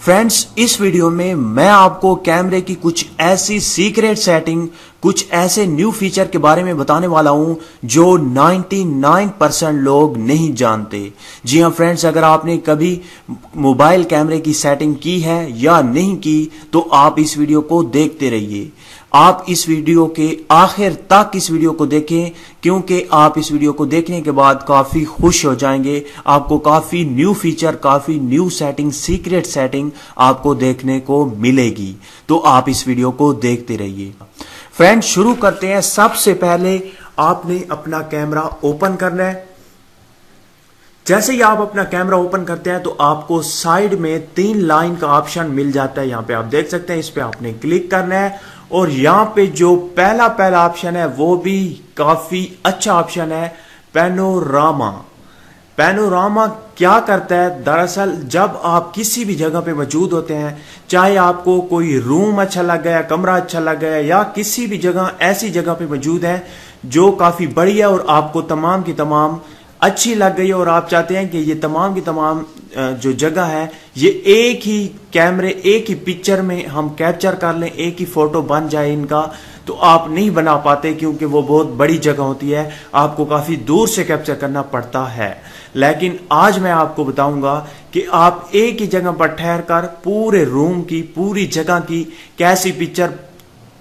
Friends, इस video में मैं आपको कैमरे की कुछ ऐसी सीक्रेट सेटिंग, कुछ ऐसे न्यू फीचर के बारे में बताने वाला हूं जो 99% लोग नहीं जानते। जी हां फ्रेंड्स, अगर आपने कभी मोबाइल कैमरे की सेटिंग की है या नहीं की तो आप इस वीडियो को देखते रहिए। आप इस वीडियो के आखिर तक इस वीडियो को देखें, क्योंकि आप इस वीडियो को देखने के बाद काफी खुश हो जाएंगे। आपको काफी न्यू फीचर, काफी न्यू सेटिंग, सीक्रेट सेटिंग आपको देखने को मिलेगी। तो आप इस वीडियो को देखते रहिए। फ्रेंड्स, शुरू करते हैं। सबसे पहले आपने अपना कैमरा ओपन करना है। जैसे ही आप अपना कैमरा ओपन करते हैं तो आपको साइड में 3 लाइन का ऑप्शन मिल जाता है। यहां पे आप देख सकते हैं, इस पे आपने क्लिक करना है और यहां पे जो पहला ऑप्शन है वो भी काफी अच्छा ऑप्शन है, पैनोरामा। पैनोरामा क्या करता है? दरअसल जब आप किसी भी जगह पे मौजूद होते हैं, चाहे आपको कोई रूम अच्छा लग गया, कमरा अच्छा लग गया, या किसी भी जगह ऐसी जगह पे मौजूद है जो काफी बड़ी है और आपको तमाम की तमाम अच्छी लग गई है और आप चाहते हैं कि ये तमाम की तमाम जो जगह है ये एक ही कैमरे, एक ही पिक्चर में हम कैप्चर कर लें, एक ही फोटो बन जाए इनका, तो आप नहीं बना पाते क्योंकि वो बहुत बड़ी जगह होती है, आपको काफी दूर से कैप्चर करना पड़ता है। लेकिन आज मैं आपको बताऊंगा कि आप एक ही जगह पर ठहर कर पूरे रूम की, पूरी जगह की कैसी पिक्चर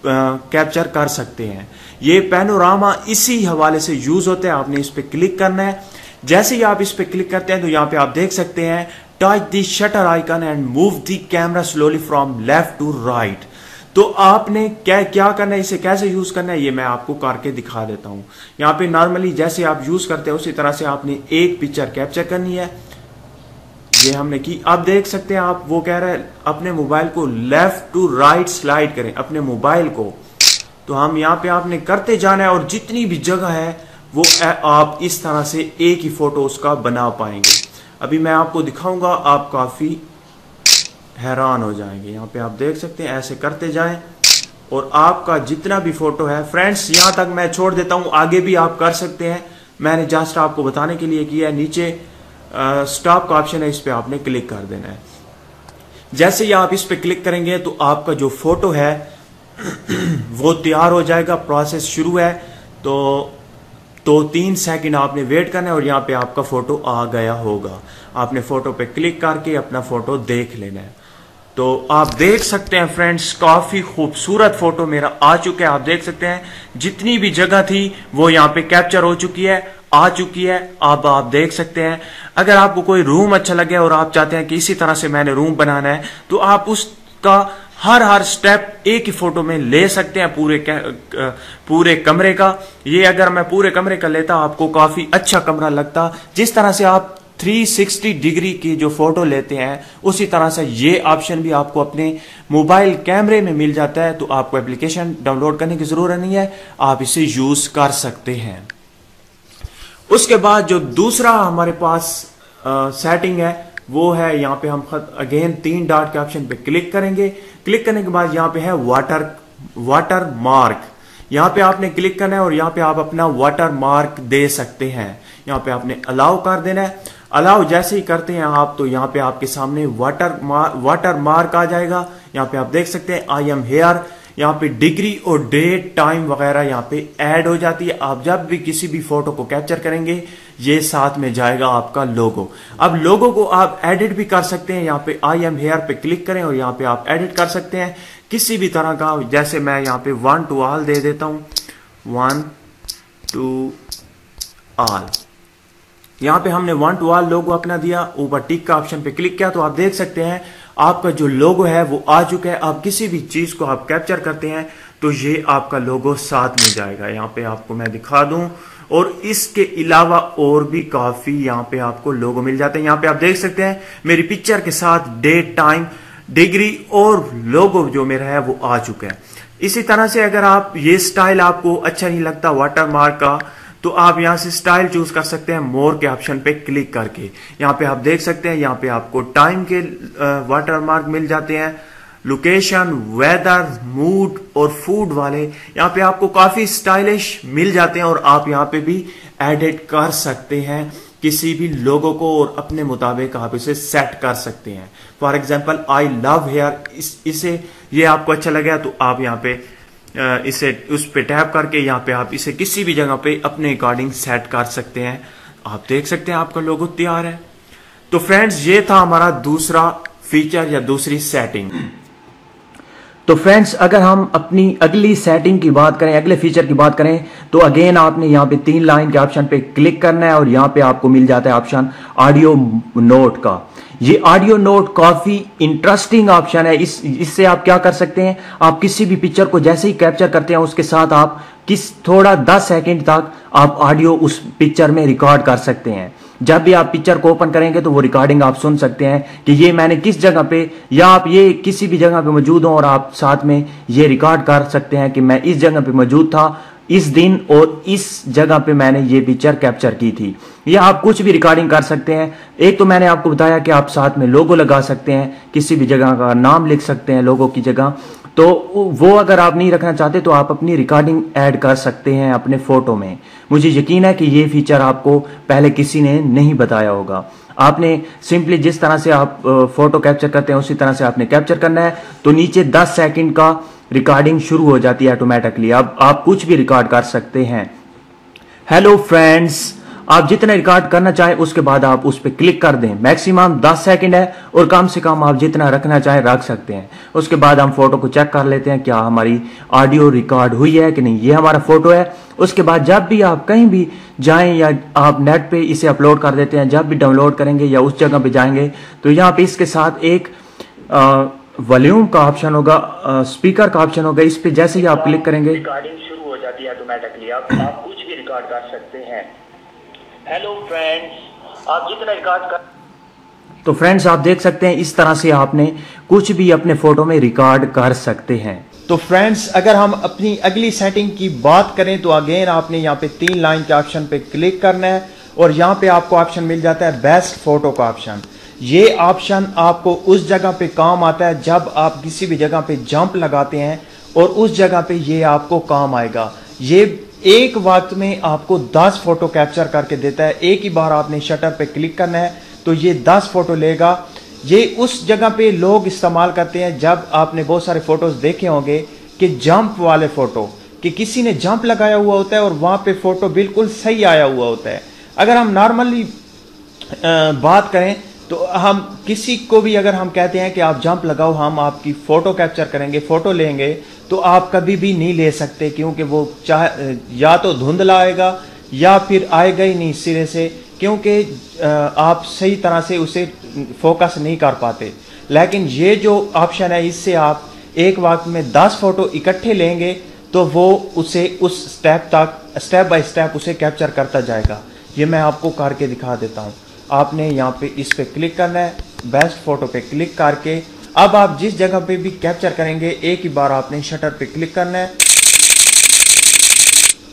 कैप्चर कर सकते हैं। ये पैनोरामा इसी हवाले से यूज होता है। आपने इस पे क्लिक करना है। जैसे ही आप इस पे क्लिक करते हैं तो यहां पे आप देख सकते हैं, touch the shutter icon and move the camera slowly from left to right. तो आपने क्या करना है, इसे कैसे यूज करना है, ये मैं आपको करके दिखा देता हूं। यहां पे नॉर्मली जैसे आप यूज करते हैं उसी तरह से आपने एक पिक्चर कैप्चर करनी है। ये हमने की। आप देख सकते हैं, आप वो कह रहे हैं अपने मोबाइल को लेफ्ट टू राइट स्लाइड करें, अपने मोबाइल को। तो हम यहाँ पे आपने करते जाना है और जितनी भी जगह है वो आप इस तरह से एक ही फोटो उसका बना पाएंगे। अभी मैं आपको दिखाऊंगा, आप काफी हैरान हो जाएंगे। यहाँ पे आप देख सकते हैं, ऐसे करते जाएं और आपका जितना भी फोटो है, फ्रेंड्स यहां तक मैं छोड़ देता हूं, आगे भी आप कर सकते हैं। मैंने जस्ट आपको बताने के लिए किया है। नीचे स्टॉप का ऑप्शन है, इस पे आपने क्लिक कर देना है। जैसे ही आप इस पे क्लिक करेंगे तो आपका जो फोटो है वो तैयार हो जाएगा। प्रोसेस शुरू है तो 3 सेकंड आपने वेट करना है और यहाँ पे आपका फोटो आ गया होगा। आपने फोटो पे क्लिक करके अपना फोटो देख लेना है। तो आप देख सकते हैं फ्रेंड्स, काफी खूबसूरत फोटो मेरा आ चुका है। आप देख सकते हैं जितनी भी जगह थी वो यहाँ पे कैप्चर हो चुकी है, आ चुकी है। अब आप देख सकते हैं, अगर आपको कोई रूम अच्छा लगे और आप चाहते हैं कि इसी तरह से मैंने रूम बनाना है, तो आप उसका हर स्टेप एक ही फोटो में ले सकते हैं, पूरे कमरे का। ये अगर मैं पूरे कमरे का लेता आपको काफी अच्छा कमरा लगता। जिस तरह से आप 360 डिग्री की जो फोटो लेते हैं उसी तरह से ये ऑप्शन भी आपको अपने मोबाइल कैमरे में मिल जाता है। तो आपको एप्लीकेशन डाउनलोड करने की जरूरत नहीं है, आप इसे यूज कर सकते हैं। उसके बाद जो दूसरा हमारे पास सेटिंग है वो है, यहाँ पे हम अगेन 3 डॉट के ऑप्शन पे क्लिक करेंगे। क्लिक करने के बाद यहाँ पे है वाटर मार्क। यहाँ पे आपने क्लिक करना है और यहाँ पे आप अपना वाटर मार्क दे सकते हैं। यहाँ पे आपने अलाउ कर देना है। अलाउ जैसे ही करते हैं आप तो यहाँ पे आपके सामने वाटर मार्क आ जाएगा। यहाँ पे आप देख सकते हैं आई एम हेयर। यहाँ पे डिग्री और डेट, टाइम वगैरह यहाँ पे ऐड हो जाती है। आप जब भी किसी भी फोटो को कैप्चर करेंगे ये साथ में जाएगा आपका लोगो। अब लोगो को आप एडिट भी कर सकते हैं। यहाँ पे आई एम हेयर पे क्लिक करें और यहाँ पे आप एडिट कर सकते हैं किसी भी तरह का। जैसे मैं यहाँ पे 1 to all दे देता हूं, 1 to all। यहाँ पे हमने 1 to all लोगो अपना दिया। ऊपर टिक का ऑप्शन पे क्लिक किया तो आप देख सकते हैं आपका जो लोगो है वो आ चुका है। आप किसी भी चीज को आप कैप्चर करते हैं तो ये आपका लोगो साथ में जाएगा। यहाँ पे आपको मैं दिखा दूं, और इसके अलावा और भी काफी यहाँ पे आपको लोगो मिल जाते हैं। यहाँ पे आप देख सकते हैं मेरी पिक्चर के साथ डेट, टाइम, डिग्री और लोगो जो मेरा है वो आ चुका है। इसी तरह से अगर आप ये स्टाइल आपको अच्छा नहीं लगता वाटरमार्क का, तो आप यहां से स्टाइल चूज कर सकते हैं मोर के ऑप्शन पे क्लिक करके। यहां पे आप देख सकते हैं, यहां पे आपको टाइम के वाटरमार्क मिल जाते हैं, लोकेशन, वेदर, मूड और फूड वाले यहाँ पे आपको काफी स्टाइलिश मिल जाते हैं और आप यहाँ पे भी एडिट कर सकते हैं किसी भी लोगो को और अपने मुताबिक आप इसे सेट कर सकते हैं। For example I love hair, इसे ये आपको अच्छा लगा तो आप यहाँ पे इसे उस पे टैप करके यहाँ पे आप इसे किसी भी जगह पे अपने अकॉर्डिंग सेट कर सकते हैं। आप देख सकते हैं आपका लोगो तैयार है। तो फ्रेंड्स ये था हमारा दूसरा फीचर या दूसरी सेटिंग। तो फ्रेंड्स अगर हम अपनी अगली सेटिंग की बात करें, अगले फीचर की बात करें, तो अगेन आपने यहाँ पे 3 लाइन के ऑप्शन पे क्लिक करना है और यहाँ पे आपको मिल जाता है ऑप्शन ऑडियो नोट का। ये ऑडियो नोट काफी इंटरेस्टिंग ऑप्शन है। इससे आप क्या कर सकते हैं, आप किसी भी पिक्चर को जैसे ही कैप्चर करते हैं उसके साथ आप थोड़ा 10 सेकंड तक आप ऑडियो उस पिक्चर में रिकॉर्ड कर सकते हैं। जब भी आप पिक्चर को ओपन करेंगे तो वो रिकॉर्डिंग आप सुन सकते हैं कि ये मैंने किस जगह पे, या आप ये किसी भी जगह पे मौजूद हो और आप साथ में ये रिकॉर्ड कर सकते हैं कि मैं इस जगह पे मौजूद था इस दिन और इस जगह पे मैंने ये पिक्चर कैप्चर की थी। या आप कुछ भी रिकॉर्डिंग कर सकते हैं। एक तो मैंने आपको बताया कि आप साथ में लोगो लगा सकते हैं, किसी भी जगह का नाम लिख सकते हैं लोगो की जगह। तो वो अगर आप नहीं रखना चाहते तो आप अपनी रिकॉर्डिंग ऐड कर सकते हैं अपने फोटो में। मुझे यकीन है कि ये फीचर आपको पहले किसी ने नहीं बताया होगा। आपने सिंपली जिस तरह से आप फोटो कैप्चर करते हैं उसी तरह से आपने कैप्चर करना है। तो नीचे 10 सेकंड का रिकॉर्डिंग शुरू हो जाती है ऑटोमेटिकली। अब आप कुछ भी रिकॉर्ड कर सकते हैं। हेलो फ्रेंड्स, आप जितना रिकॉर्ड करना चाहें उसके बाद आप उस पर क्लिक कर दें। मैक्सिमम 10 सेकंड है और कम से कम आप जितना रखना चाहें रख सकते हैं। उसके बाद हम फोटो को चेक कर लेते हैं क्या हमारी ऑडियो रिकॉर्ड हुई है कि नहीं। ये हमारा फोटो है। उसके बाद जब भी आप कहीं भी जाएं या आप नेट पे इसे अपलोड कर देते हैं, जब भी डाउनलोड करेंगे या उस जगह पे जाएंगे तो यहाँ पे इसके साथ एक वॉल्यूम का ऑप्शन होगा, स्पीकर का ऑप्शन होगा। इस पे जैसे ही आप क्लिक करेंगे रिकॉर्डिंग शुरू हो जाती है ऑटोमेटिकली। आप कुछ भी रिकॉर्ड कर सकते हैं। हेलो फ्रेंड्स, आप जितना रिकॉर्ड कर, तो फ्रेंड्स आप देख सकते हैं इस तरह से आपने कुछ भी अपने फोटो में रिकॉर्ड कर सकते हैं। तो फ्रेंड्स अगर हम अपनी अगली सेटिंग की बात करें तो अगेन आपने यहाँ पे 3 लाइन के ऑप्शन पे क्लिक करना है और यहाँ पे आपको ऑप्शन मिल जाता है बेस्ट फोटो का ऑप्शन। ये ऑप्शन आपको उस जगह पे काम आता है जब आप किसी भी जगह पे जंप लगाते हैं और उस जगह पे ये आपको काम आएगा। ये एक वक्त में आपको 10 फोटो कैप्चर करके देता है। एक ही बार आपने शटर पे क्लिक करना है तो ये 10 फोटो लेगा। ये उस जगह पे लोग इस्तेमाल करते हैं जब आपने बहुत सारे फोटोज देखे होंगे कि जंप वाले फोटो, कि किसी ने जंप लगाया हुआ होता है और वहां पे फोटो बिल्कुल सही आया हुआ होता है। अगर हम नॉर्मली बात करें तो हम किसी को भी अगर हम कहते हैं कि आप जंप लगाओ, हम आपकी फोटो कैप्चर करेंगे, फोटो लेंगे, तो आप कभी भी नहीं ले सकते क्योंकि वो या तो धुंधला आएगा या फिर आएगा ही नहीं सिरे से, क्योंकि आप सही तरह से उसे फोकस नहीं कर पाते। लेकिन ये जो ऑप्शन है इससे आप एक वक्त में 10 फोटो इकट्ठे लेंगे तो वो उसे उस स्टेप तक स्टेप बाय स्टेप उसे कैप्चर करता जाएगा। ये मैं आपको करके दिखा देता हूँ। आपने यहाँ पे इस पे क्लिक करना है, बेस्ट फोटो पे क्लिक करके अब आप जिस जगह पे भी कैप्चर करेंगे एक ही बार आपने शटर पे क्लिक करना है।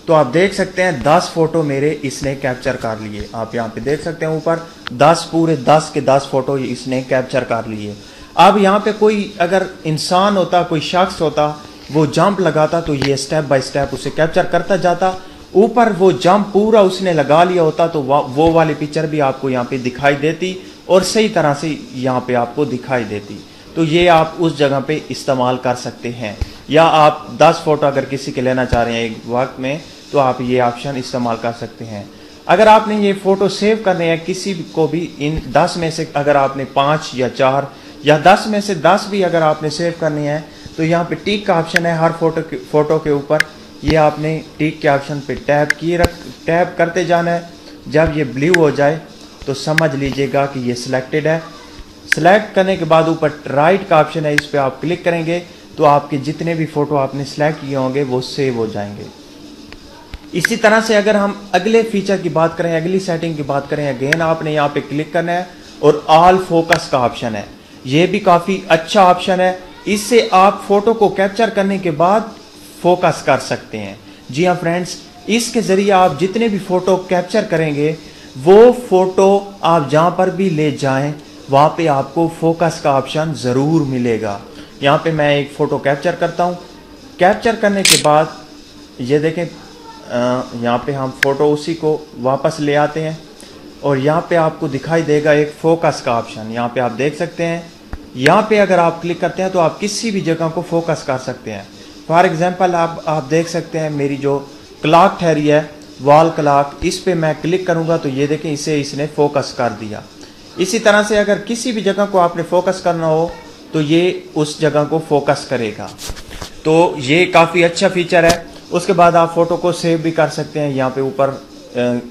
तो आप देख सकते हैं 10 फोटो मेरे इसने कैप्चर कर लिए। आप यहाँ पे देख सकते हैं ऊपर 10 पूरे 10 के 10 फोटो इसने कैप्चर कर लिए। अब यहाँ पे कोई अगर इंसान होता, कोई शख्स होता, वो जंप लगाता तो ये स्टेप बाय स्टेप उसे कैप्चर करता जाता। ऊपर वो जंप पूरा उसने लगा लिया होता तो वो वाली पिक्चर भी आपको यहाँ पे दिखाई देती और सही तरह से यहाँ पे आपको दिखाई देती। तो ये आप उस जगह पे इस्तेमाल कर सकते हैं। या आप 10 फोटो अगर किसी के लेना चाह रहे हैं एक वक्त में तो आप ये ऑप्शन इस्तेमाल कर सकते हैं। अगर आपने ये फोटो सेव करने हैं किसी को भी, इन 10 में से अगर आपने 5 या 4 या 10 में से 10 भी अगर आपने सेव करनी है तो यहाँ पे टिक का ऑप्शन है हर फोटो के ऊपर। ये आपने टिक के ऑप्शन पे टैप करते जाना है। जब ये ब्लू हो जाए तो समझ लीजिएगा कि ये सिलेक्टेड है। सिलेक्ट करने के बाद ऊपर राइट का ऑप्शन है, इस पे आप क्लिक करेंगे तो आपके जितने भी फोटो आपने सिलेक्ट किए होंगे वो सेव हो जाएंगे। इसी तरह से अगर हम अगले फीचर की बात करें, अगली सेटिंग की बात करें, अगेन आपने यहाँ पे क्लिक करना है और ऑल फोकस का ऑप्शन है। ये भी काफ़ी अच्छा ऑप्शन है। इससे आप फोटो को कैप्चर करने के बाद फोकस कर सकते हैं। जी हाँ फ्रेंड्स, इसके ज़रिए आप जितने भी फ़ोटो कैप्चर करेंगे वो फ़ोटो आप जहाँ पर भी ले जाएं वहाँ पे आपको फोकस का ऑप्शन ज़रूर मिलेगा। यहाँ पे मैं एक फ़ोटो कैप्चर करता हूँ। कैप्चर करने के बाद ये देखें यहाँ पे हम फ़ोटो उसी को वापस ले आते हैं। और यहाँ पे आपको दिखाई देगा एक फोकस का ऑप्शन। यहाँ पे आप देख सकते हैं, यहाँ पे अगर आप क्लिक करते हैं तो आप किसी भी जगह को फोकस कर सकते हैं। फॉर एग्जांपल आप देख सकते हैं मेरी जो क्लॉक ठहरी है वॉल क्लॉक, इस पे मैं क्लिक करूँगा तो ये देखें इसे इसने फोकस कर दिया। इसी तरह से अगर किसी भी जगह को आपने फोकस करना हो तो ये उस जगह को फोकस करेगा। तो ये काफ़ी अच्छा फीचर है। उसके बाद आप फ़ोटो को सेव भी कर सकते हैं। यहाँ पे ऊपर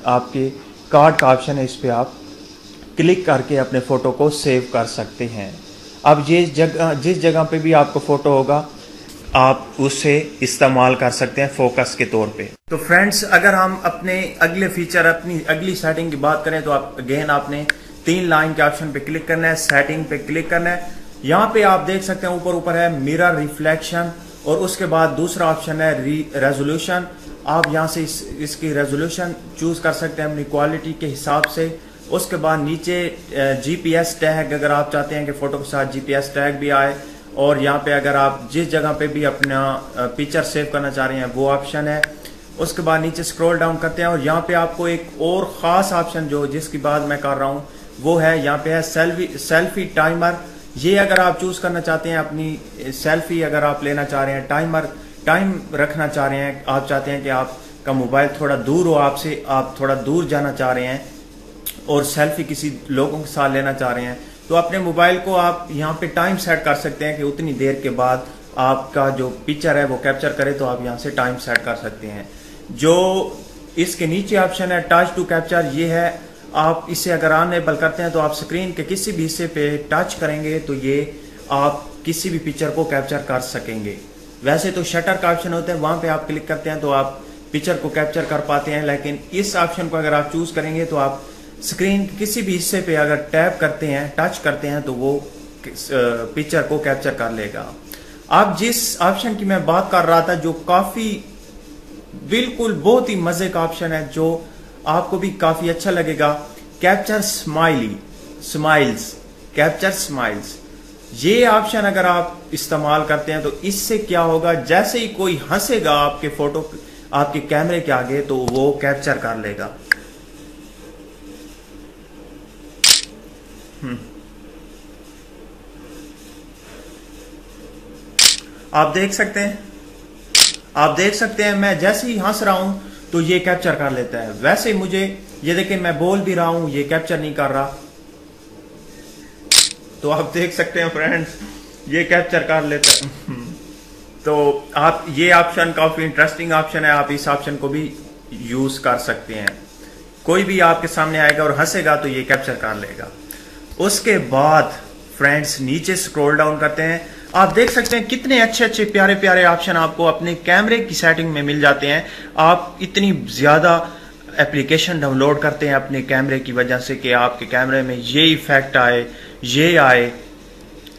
आपके कार्ड का ऑप्शन है, इस पर आप क्लिक करके अपने फ़ोटो को सेव कर सकते हैं। अब ये जिस जगह पे भी आपको फ़ोटो होगा आप उससे इस्तेमाल कर सकते हैं फोकस के तौर पे। तो फ्रेंड्स, अगर हम अपने अगले फीचर, अपनी अगली सेटिंग की बात करें तो आप अगेन आपने 3 लाइन के ऑप्शन पे क्लिक करना है, सेटिंग पे क्लिक करना है। यहाँ पे आप देख सकते हैं ऊपर है मिरर रिफ्लेक्शन, और उसके बाद दूसरा ऑप्शन है रेजोल्यूशन। आप यहाँ से इसकी रेजोल्यूशन चूज कर सकते हैं अपनी क्वालिटी के हिसाब से। उसके बाद नीचे GPS टैग, अगर आप चाहते हैं कि फोटो के साथ GPS टैग भी आए, और यहाँ पे अगर आप जिस जगह पे भी अपना पिक्चर सेव करना चाह रहे हैं वो ऑप्शन है। उसके बाद नीचे स्क्रॉल डाउन करते हैं और यहाँ पे आपको एक और ख़ास ऑप्शन जो जिसकी बात मैं कर रहा हूँ वो है, यहाँ पे है सेल्फी टाइमर। ये अगर आप चूज करना चाहते हैं अपनी सेल्फी, अगर आप लेना चाह रहे हैं, टाइम रखना चाह रहे हैं, आप चाहते हैं कि आपका मोबाइल थोड़ा दूर हो आपसे, आप थोड़ा दूर जाना चाह रहे हैं और सेल्फी किसी लोगों के साथ लेना चाह रहे हैं, तो अपने मोबाइल को आप यहाँ पे टाइम सेट कर सकते हैं कि उतनी देर के बाद आपका जो पिक्चर है वो कैप्चर करे, तो आप यहाँ से टाइम सेट कर सकते हैं। जो इसके नीचे ऑप्शन है टच टू कैप्चर, ये है, आप इसे अगर अनेबल करते हैं तो आप स्क्रीन के किसी भी हिस्से पे टच करेंगे तो ये आप किसी भी पिक्चर को कैप्चर कर सकेंगे। वैसे तो शटर का ऑप्शन होता है, वहां पे आप क्लिक करते हैं तो आप पिक्चर को कैप्चर कर पाते हैं, लेकिन इस ऑप्शन को अगर आप चूज करेंगे तो आप स्क्रीन के किसी भी हिस्से पे अगर टैप करते हैं, टच करते हैं, तो वो पिक्चर को कैप्चर कर लेगा। अब जिस ऑप्शन की मैं बात कर रहा था, जो काफी बिल्कुल बहुत ही मजे का ऑप्शन है, जो आपको भी काफी अच्छा लगेगा, कैप्चर स्माइल्स। ये ऑप्शन अगर आप इस्तेमाल करते हैं तो इससे क्या होगा, जैसे ही कोई हंसेगा आपके फोटो, आपके कैमरे के आगे, तो वो कैप्चर कर लेगा। आप देख सकते हैं मैं जैसे ही हंस रहा हूं तो ये कैप्चर कर लेता है। वैसे मुझे ये देखिए, मैं बोल भी रहा हूं, ये कैप्चर नहीं कर रहा, तो आप देख सकते हैं फ्रेंड्स, ये कैप्चर कर लेता है। तो आप, ये ऑप्शन काफी इंटरेस्टिंग ऑप्शन है, आप इस ऑप्शन को भी यूज कर सकते हैं। कोई भी आपके सामने आएगा और हंसेगा तो ये कैप्चर कर लेगा। उसके बाद फ्रेंड्स नीचे स्क्रॉल डाउन करते हैं, आप देख सकते हैं कितने अच्छे अच्छे प्यारे प्यारे ऑप्शन आपको अपने कैमरे की सेटिंग में मिल जाते हैं। आप इतनी ज्यादा एप्लीकेशन डाउनलोड करते हैं अपने कैमरे की वजह से कि आपके कैमरे में ये इफेक्ट आए, ये आए,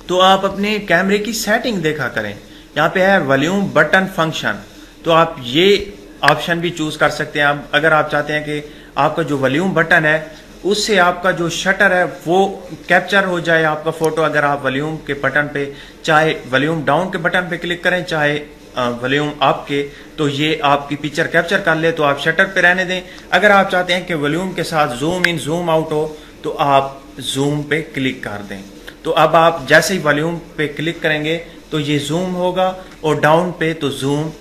तो आप अपने कैमरे की सेटिंग देखा करें। यहाँ पे है वॉल्यूम बटन फंक्शन, तो आप ये ऑप्शन भी चूज कर सकते हैं। अगर आप चाहते हैं कि आपका जो वॉल्यूम बटन है उससे आपका जो शटर है वो कैप्चर हो जाए आपका फोटो, अगर आप वॉल्यूम के बटन पे, चाहे वॉल्यूम डाउन के बटन पे क्लिक करें, चाहे वॉल्यूम अप के, तो ये आपकी पिक्चर कैप्चर कर ले, तो आप शटर पे रहने दें। अगर आप चाहते हैं कि वॉल्यूम के साथ जूम इन जूम आउट हो तो आप जूम पे क्लिक कर दें। तो अब आप जैसे ही वॉल्यूम पे क्लिक करेंगे तो ये जूम होगा, और डाउन पे तो जूम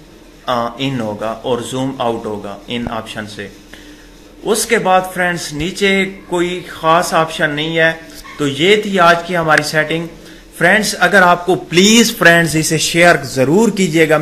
इन होगा और जूम आउट होगा इन ऑप्शन से। उसके बाद फ्रेंड्स नीचे कोई खास ऑप्शन नहीं है। तो ये थी आज की हमारी सेटिंग। फ्रेंड्स, अगर आपको, प्लीज फ्रेंड्स इसे शेयर जरूर कीजिएगा।